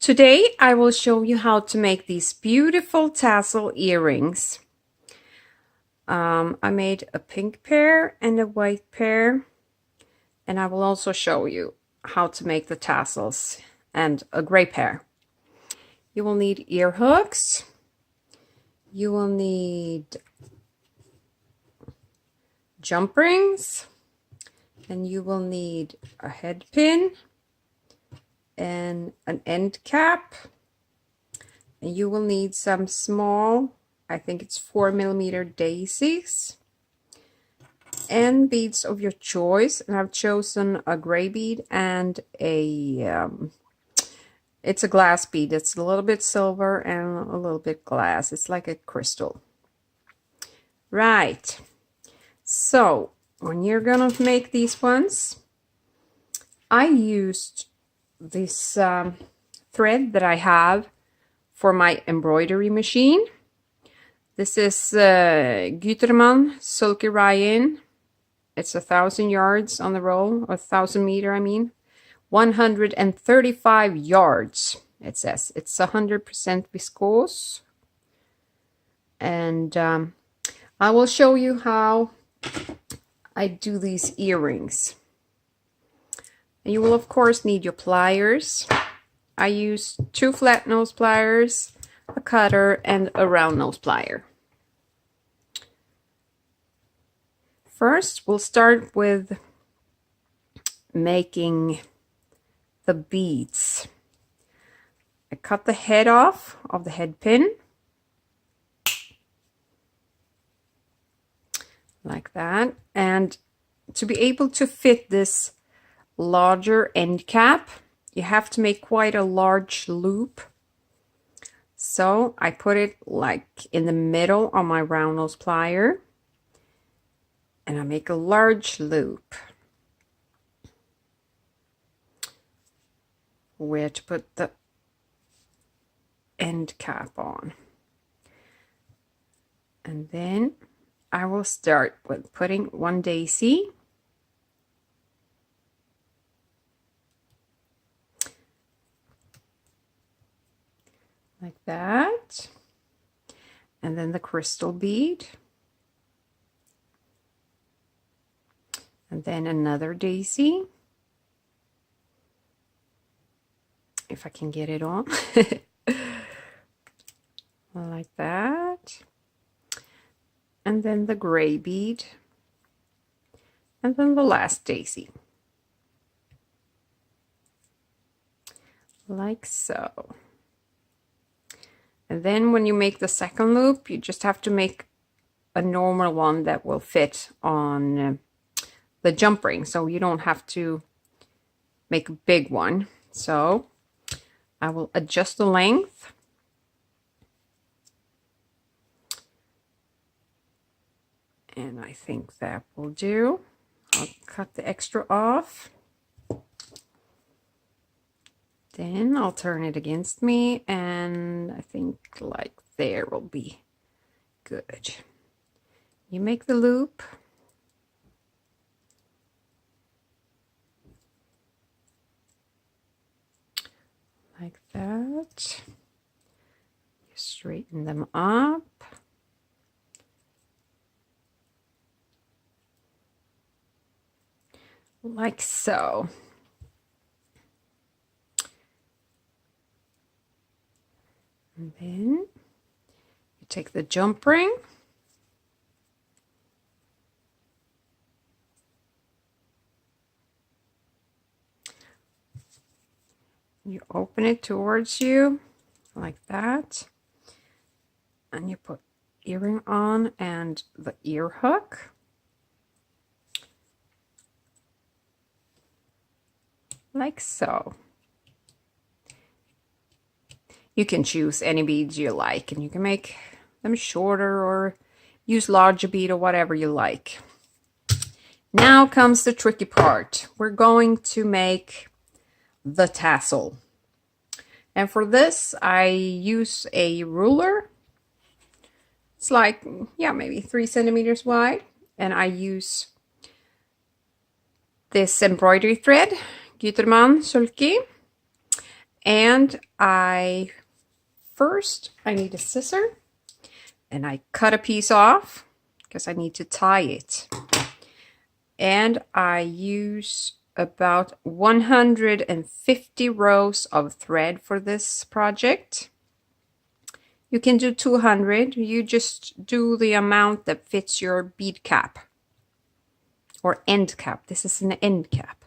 Today I will show you how to make these beautiful tassel earrings. I made a pink pair and a white pair, and I will also show you how to make the tassels and a gray pair. You will need ear hooks. You will need jump rings, and you will need a head pin and an end cap, and you will need some small, I think it's 4mm daisies, and beads of your choice. And I've chosen a gray bead and it's a glass bead. It's a little bit silver and a little bit glass. It's like a crystal. Right. So when you're gonna make these ones, I used this thread that I have for my embroidery machine. This is Gütermann Sulky Ryan. It's 1,000 yards on the roll, or 1,000 meter, I mean. 135 yards, it says. It's 100% viscose. And I will show you how I do these earrings. And you will, of course, need your pliers. I use 2 flat nose pliers, a cutter, and a round nose plier. First, we'll start with making the beads. I cut the head off of the head pin, like that. And to be able to fit this larger end cap, you have to make quite a large loop. So I put it like in the middle on my round nose plier, and I make a large loop where to put the end cap on. And then I will start with putting 1 daisy, like that, and then the crystal bead, and then another daisy, if I can get it on, like that, and then the gray bead, and then the last daisy, like so. And then when you make the second loop, you just have to make a normal one that will fit on the jump ring. So you don't have to make a big one. So I will adjust the length. And I think that will do. I'll cut the extra off. Then I'll turn it against me, and I think like there will be good. You make the loop. Like that. You straighten them up. Like so. And then you take the jump ring, you open it towards you like that, and you put earring on and the ear hook, like so. You can choose any beads you like, and you can make them shorter or use larger bead or whatever you like. Now comes the tricky part. We're going to make the tassel. And for this, I use a ruler. It's like, yeah, maybe 3 centimeters wide. And I use this embroidery thread, Gütermann Sulky. And first I need a scissor, and I cut a piece off because I need to tie it. And I use about 150 rows of thread for this project. You can do 200. You just do the amount that fits your bead cap or end cap. This is an end cap.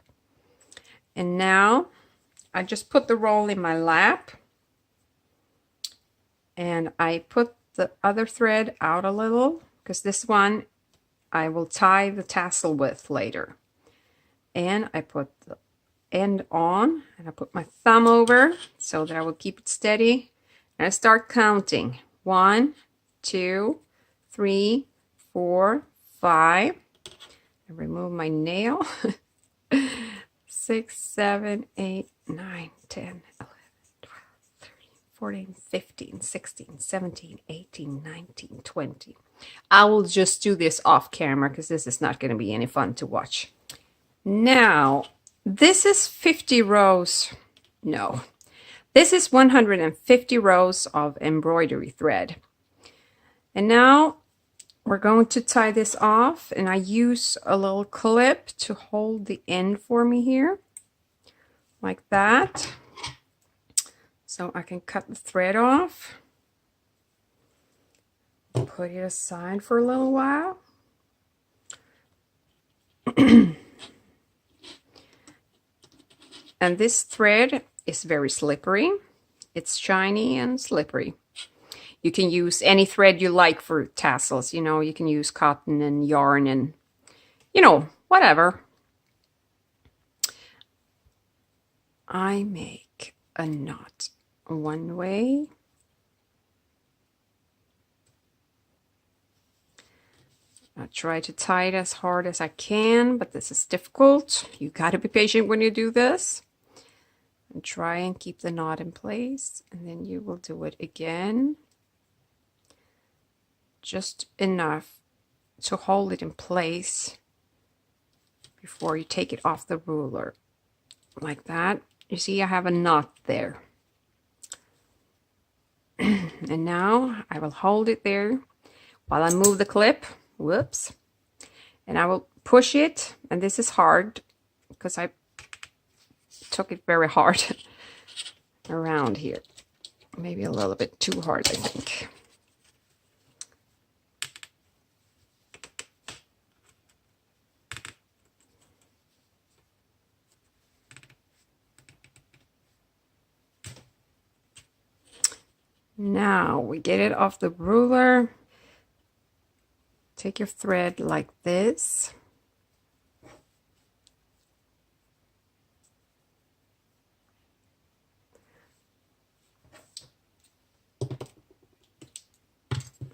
And now I just put the roll in my lap, and I put the other thread out a little because this one I will tie the tassel with later. And I put the end on, and I put my thumb over so that I will keep it steady. And I start counting. 1, 2, 3, 4, 5. I remove my nail. 6, 7, 8, 9, 10, 11, 12, 13, 14, 15, 16, 17, 18, 19, 20. I will just do this off camera because this is not going to be any fun to watch. Now, this is 50 rows. No, this is 150 rows of embroidery thread. And now we're going to tie this off, and I use a little clip to hold the end for me here, like that. So I can cut the thread off, put it aside for a little while. And this thread is very slippery. It's shiny and slippery. You can use any thread you like for tassels. You know, you can use cotton and yarn and, you know, whatever. I make a knot one way. I try to tie it as hard as I can, but this is difficult. You gotta be patient when you do this. And try and keep the knot in place, and then you will do it again. Just enough to hold it in place before you take it off the ruler. Like that. You see, I have a knot there. And now I will hold it there while I move the clip. Whoops. And I will push it, and this is hard because I took it very hard around here. Maybe a little bit too hard, I think. Now we get it off the ruler. Take your thread like this.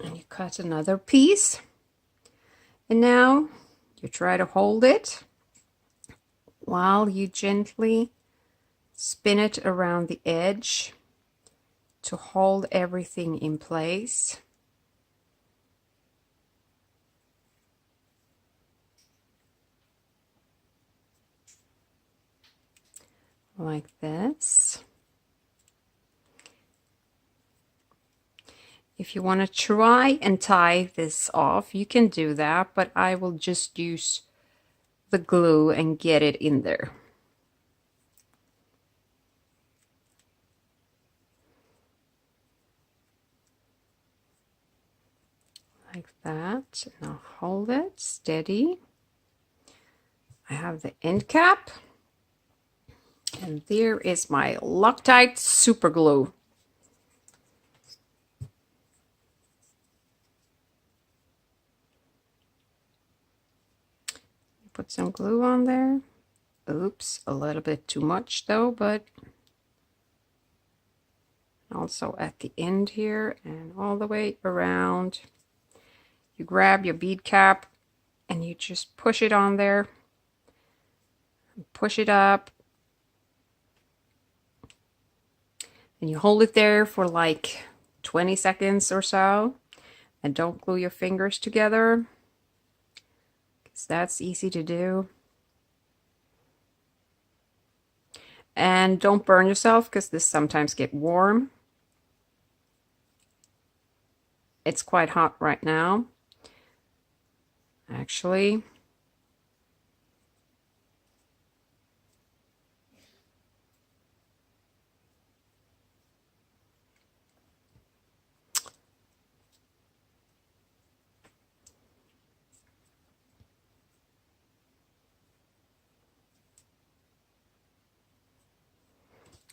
And you cut another piece. And now you try to hold it while you gently spin it around the edge to hold everything in place. Like this. If you want to try and tie this off, you can do that, but I will just use the glue and get it in there. Like that. Now hold it steady. I have the end cap. And there is my Loctite super glue. Put some glue on there. Oops, a little bit too much though, but also at the end here and all the way around. You grab your bead cap and you just push it on there. Push it up. And you hold it there for like 20 seconds or so. And don't glue your fingers together. That's easy to do. And don't burn yourself because this sometimes get warm. It's quite hot right now, actually.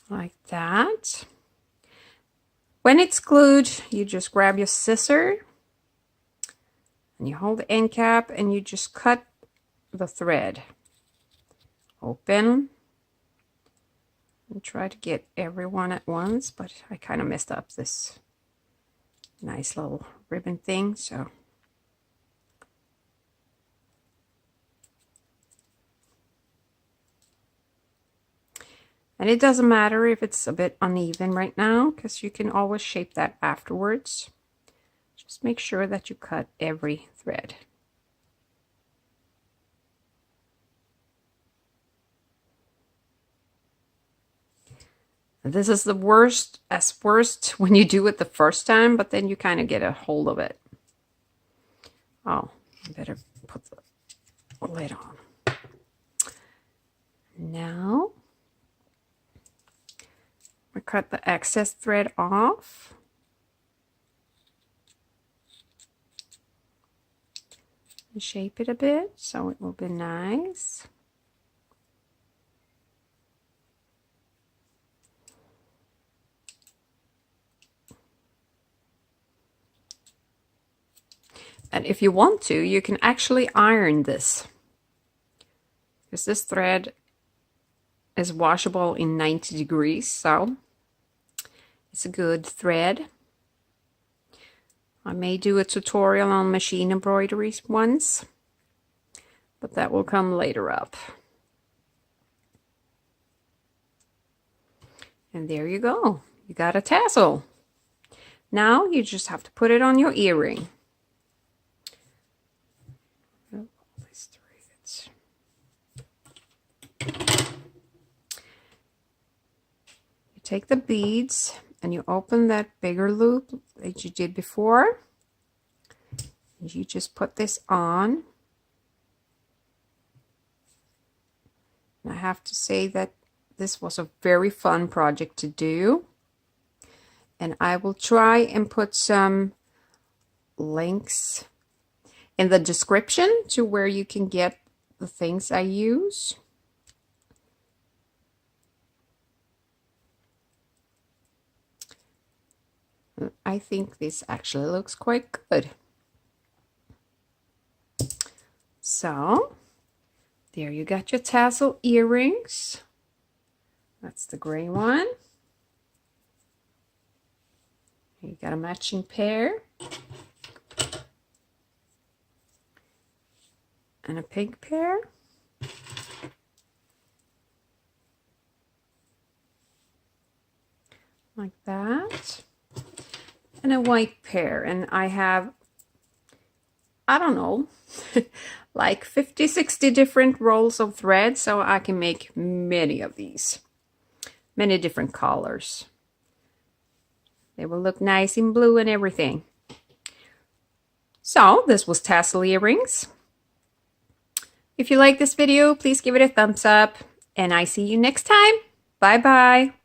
Like that. When it's glued, you just grab your scissor and you hold the end cap and you just cut the thread open and try to get everyone at once, but I kind of messed up this nice little ribbon thing, so and it doesn't matter if it's a bit uneven right now because you can always shape that afterwards. Just make sure that you cut every thread. This is the worst when you do it the first time, but then you kind of get a hold of it. Oh, I better put the lid on. Now, we cut the excess thread off. And shape it a bit so it will be nice. And if you want to, you can actually iron this, because this thread is washable in 90 degrees, so it's a good thread. I may do a tutorial on machine embroideries once, but that will come later up. And there you go. You got a tassel. Now you just have to put it on your earring. Take the beads and you open that bigger loop that you did before. And you just put this on. And I have to say that this was a very fun project to do. And I will try and put some links in the description to where you can get the things I use. I think this actually looks quite good. So, there you got your tassel earrings. That's the gray one. You got a matching pair. And a pink pair. Like that. And a white pair, and I have, I don't know, like 50, 60 different rolls of thread, so I can make many of these, many different colors. They will look nice in blue and everything. So this was tassel earrings. If you like this video, please give it a thumbs up, and I see you next time. Bye bye.